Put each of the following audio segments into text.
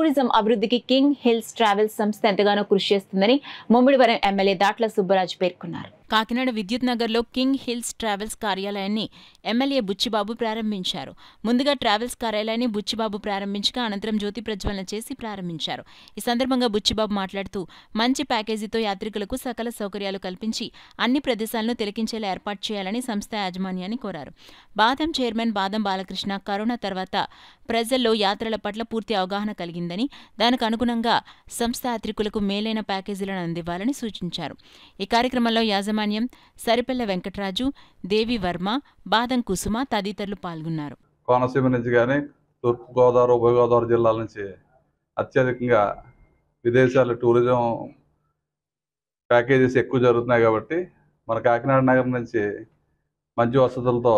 Tourism అభివృద్ధికి king hills travels సంస్థ ఎంతగానో కృషి చేస్తుందని ముమ్మిడివరం ఎమ్మెల్యే దాట్ల సుబ్బరాజు పేర్కొన్నారు. కాకినాడ విద్యుత్ నగర్లో కింగ్ హిల్స్ ట్రావెల్స్ కార్యాలయాన్ని ఎమ్మెల్యే బుచ్చిబాబు ప్రారంభించారు. ముందుగా ట్రావెల్స్ కార్యాలయాన్ని బుచ్చిబాబు ప్రారంభించగా అనంతరం జ్యోతి ప్రజ్వలన చేసి ప్రారంభించారు. ఈ సందర్భంగా బుచ్చిబాబు మాట్లాడుతూ మంచి ప్యాకేజీతో యాత్రికులకు సకల సౌకర్యాలు కల్పించి అన్ని ప్రదేశాలను తిలకించేలా ఏర్పాటు చేయాలని సంస్థ యాజమాన్యాన్ని కోరారు. బాదం చైర్మన్ బాదం బాలకృష్ణ కరోనా తర్వాత ప్రజల్లో యాత్రల పట్ల పూర్తి అవగాహన కలిగిందని, దానికి అనుగుణంగా సంస్థ యాత్రికులకు మేలైన ప్యాకేజీలను అందివ్వాలని సూచించారు. ఈ కార్యక్రమంలో యాజమాన్యం సరిపెల్ల వెంకటరాజు, దేవి వర్మ, బాదం కుసుమ తదితరులు పాల్గొన్నారు. కోనసీమ నుంచి కానీ తూర్పుగోదావరి, ఉభయ గోదావరి జిల్లాల నుంచి అత్యధికంగా విదేశాల టూరిజం ప్యాకేజెస్ ఎక్కువ జరుగుతున్నాయి కాబట్టి మన కాకినాడ నగరం నుంచి మంచి వసతులతో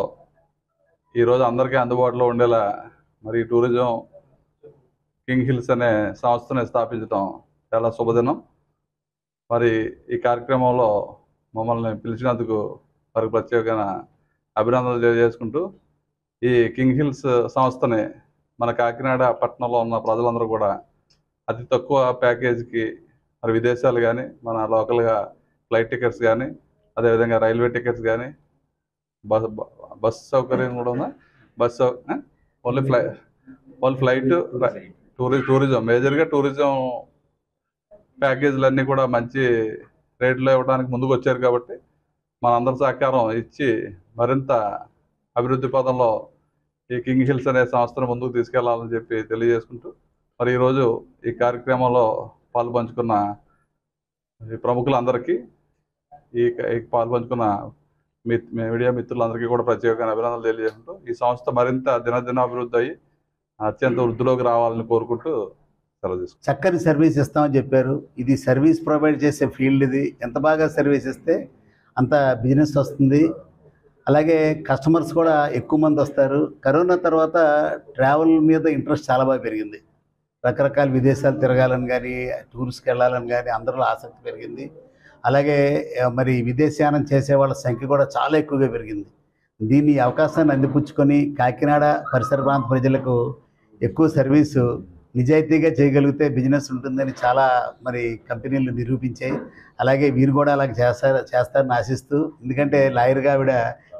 ఈరోజు అందరికీ అందుబాటులో ఉండేలా మరి టూరిజం కింగ్ హిల్స్ అనే సంస్థని స్థాపించడం చాలా శుభదినం. మరి ఈ కార్యక్రమంలో మమ్మల్ని పిలిచినందుకు వారికి ప్రత్యేకమైన అభినందనలు తెలియజేసుకుంటూ ఈ కింగ్ హిల్స్ సంస్థని మన కాకినాడ పట్టణంలో ఉన్న ప్రజలందరూ కూడా అతి తక్కువ ప్యాకేజీకి మరి విదేశాలు కానీ మన లోకల్గా ఫ్లైట్ టికెట్స్ కానీ అదేవిధంగా రైల్వే టికెట్స్ కానీ బస్ సౌకర్యం కూడా ఉందా, ఓన్లీ ఫ్లైట్ టూరిజం మేజర్గా టూరిజం ప్యాకేజీలన్నీ కూడా మంచి రేట్లో ఇవ్వడానికి ముందుకు వచ్చారు కాబట్టి మనందరి సహకారం ఇచ్చి మరింత అభివృద్ధి పదంలో ఈ కింగ్ హిల్స్ అనే సంస్థను ముందుకు తీసుకెళ్లాలని చెప్పి తెలియజేసుకుంటూ మరి ఈరోజు ఈ కార్యక్రమంలో పాల్పంచుకున్న ప్రముఖులందరికీ ఈ పాల్పంచుకున్న మీడియా మిత్రులందరికీ కూడా ప్రత్యేకమైన అభినందనలు తెలియజేసుకుంటూ ఈ సంస్థ మరింత దినదిన అభివృద్ధి అయ్యి అత్యంత వృద్ధిలోకి రావాలని కోరుకుంటూ సెలవు తీసుకుంటాం. చక్కని సర్వీస్ ఇస్తామని చెప్పారు. ఇది సర్వీస్ ప్రొవైడ్ చేసే ఫీల్డ్. ఇది ఎంత బాగా సర్వీస్ ఇస్తే అంత బిజినెస్ వస్తుంది. అలాగే కస్టమర్స్ కూడా ఎక్కువ మంది వస్తారు. కరోనా తర్వాత ట్రావెల్ మీద ఇంట్రెస్ట్ చాలా బాగా పెరిగింది. రకరకాల విదేశాలు తిరగాలని కానీ టూర్స్కి వెళ్ళాలని కానీ అందరిలో ఆసక్తి పెరిగింది. అలాగే మరి విదేశయానం చేసే వాళ్ళ సంఖ్య కూడా చాలా ఎక్కువగా పెరిగింది. దీన్ని అవకాశాన్ని అందిపుచ్చుకొని కాకినాడ పరిసర ప్రాంత ప్రజలకు ఎక్కువ సర్వీసు నిజాయితీగా చేయగలిగితే బిజినెస్ ఉంటుందని చాలా మరి కంపెనీలు నిరూపించాయి. అలాగే వీరు కూడా అలాగే చేస్తారని ఆశిస్తూ, ఎందుకంటే లాయర్గా ఆవిడ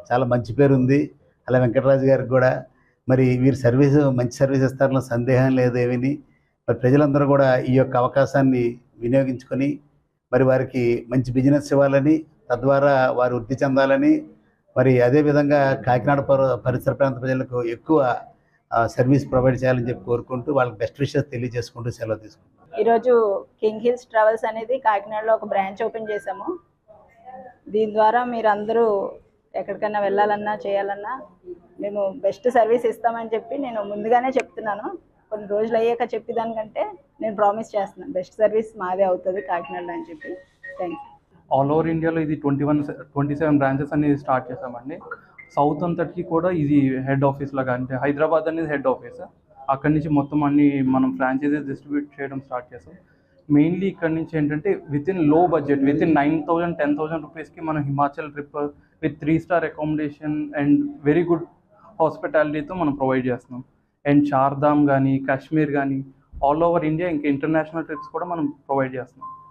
చాలా మంచి పేరు ఉంది. అలా వెంకటరాజు గారికి కూడా మరి వీరు మంచి సర్వీస్ ఇస్తారన్న సందేహం లేదు ఏమీ. మరి ప్రజలందరూ కూడా ఈ యొక్క అవకాశాన్ని వినియోగించుకొని మరి వారికి మంచి బిజినెస్ ఇవ్వాలని, తద్వారా వారు వృద్ధి చెందాలని, మరి అదేవిధంగా కాకినాడ పరిసర ప్రాంత ప్రజలకు ఎక్కువ సర్వీస్ ప్రొవైడ్ చేయాలని చెప్పి కోరుకుంటూ వాళ్ళకి బెస్ట్ విషెస్ తెలియజేసుకుంటూ సెలవు తీసుకుంటాం. ఈరోజు కింగ్ హిల్స్ ట్రావెల్స్ అనేది కాకినాడలో ఒక బ్రాంచ్ ఓపెన్ చేశాము. దీని ద్వారా మీరు అందరూ ఎక్కడికైనా వెళ్ళాలన్నా చేయాలన్నా మేము బెస్ట్ సర్వీస్ ఇస్తామని చెప్పి నేను ముందుగానే చెప్తున్నాను. కొన్ని రోజులు అయ్యాక చెప్పేదానికంటే నేను ప్రామిస్ చేస్తున్నాను బెస్ట్ సర్వీస్ మాదే అవుతుంది కాకినాడలో అని చెప్పి. Thank you. ఆల్ ఓవర్ ఇండియాలో ఇది 27 బ్రాంచెస్ అనేది స్టార్ట్ చేసామండి. సౌత్ అంతటికి కూడా ఇది హెడ్ ఆఫీస్ లాగా, అంటే హైదరాబాద్ అనేది హెడ్ ఆఫీస్. అక్కడి నుంచి మొత్తం అన్ని మనం ఫ్రాంచైజీస్ డిస్ట్రిబ్యూట్ చేయడం స్టార్ట్ చేసాం. మెయిన్లీ ఇక్కడి నుంచి ఏంటంటే వితిన్ లో బడ్జెట్, వితిన్ 9,000 10,000 రూపీస్కి మనం Himachal trip with 3 star accommodation and very good హాస్పిటాలిటీతో మనం ప్రొవైడ్ చేస్తున్నాం. అండ్ చార్ధామ్ కానీ కాశ్మీర్ కానీ ఆల్ ఓవర్ ఇండియా ఇంకా ఇంటర్నేషనల్ ట్రిప్స్ కూడా మనం ప్రొవైడ్ చేస్తున్నాం.